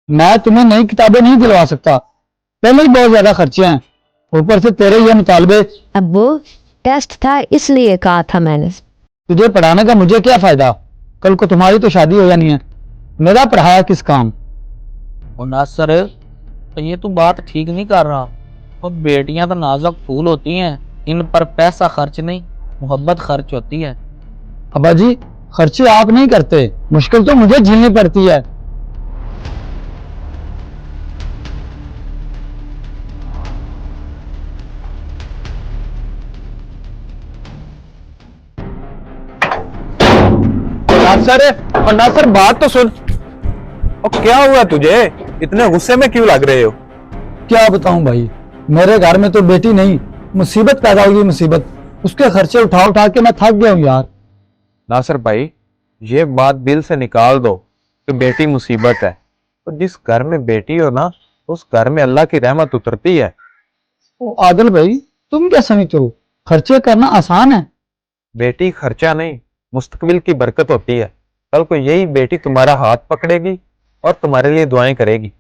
मैं तुम्हें नई किताबें नहीं दिलवा सकता, पहले ही बहुत ज्यादा खर्चे हैं, ऊपर से तेरे ये मुतालबे। अब्बू, टेस्ट था इसलिए कहा था मैंने। तुझे पढ़ाने का मुझे क्या फायदा, कल को तुम्हारी तो शादी हो जानी है, मेरा पढ़ाया किस काम। और नासर, तो ये तू बात ठीक नहीं कर रहा। और बेटियां तो नाजुक फूल होती हैं, इन पर पैसा खर्च नहीं, मोहब्बत खर्च होती है। अब्बा जी, खर्चे आप नहीं करते, मुश्किल तो मुझे झेलनी पड़ती है। नासर बात तो सुन। और क्या हुआ तुझे, इतने गुस्से में क्यों लग रहे हो? क्या बताऊं भाई, मेरे घर में तो बेटी नहीं, मुसीबत पैदा होगी, मुसीबत। उसके खर्चे उठा उठा के मैं थक गया हूँ यार। नासर भाई, ये बात दिल से निकाल दो कि बेटी मुसीबत है। तो जिस घर में बेटी हो ना, उस घर में अल्लाह की रहमत उतरती है। ओ आदिल भाई, तुम क्या समझते हो, खर्चे करना आसान है? बेटी खर्चा नहीं, मुस्तकबिल की बरकत होती है। कल को यही बेटी तुम्हारा हाथ पकड़ेगी और तुम्हारे लिए दुआएं करेगी।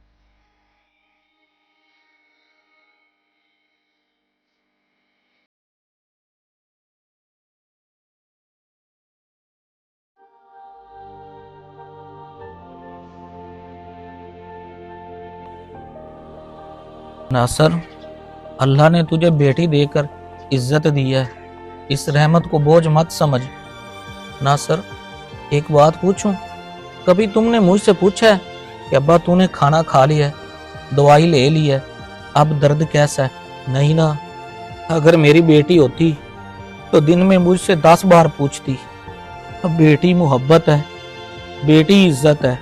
नासर, अल्लाह ने तुझे बेटी देकर इज्जत दी है, इस रहमत को बोझ मत समझ। नासर, एक बात पूछूं, कभी तुमने मुझसे पूछा है कि अब्बा तूने खाना खा लिया है, दवाई ले ली है, अब दर्द कैसा है? नहीं ना। अगर मेरी बेटी होती तो दिन में मुझसे 10 बार पूछती। अब बेटी मोहब्बत है, बेटी इज्जत है,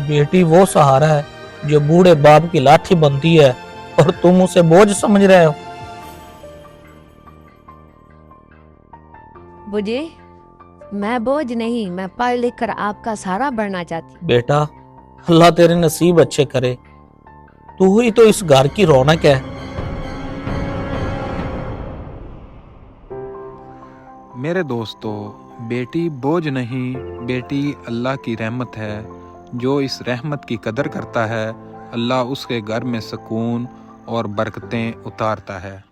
बेटी वो सहारा है जो बूढ़े बाप की लाठी बनती है, और तुम उसे बोझ समझ रहे हो। बुजी, मैं बोझ नहीं, मैं पढ़ लिख कर आपका सहारा बनना चाहती हूँ। बेटा, अल्लाह तेरे नसीब अच्छे करे, तू ही तो इस घर की रौनक है। मेरे दोस्तों, बेटी बोझ नहीं, बेटी अल्लाह की रहमत है। जो इस रहमत की कदर करता है, अल्लाह उसके घर में सुकून और बरकतें उतारता है।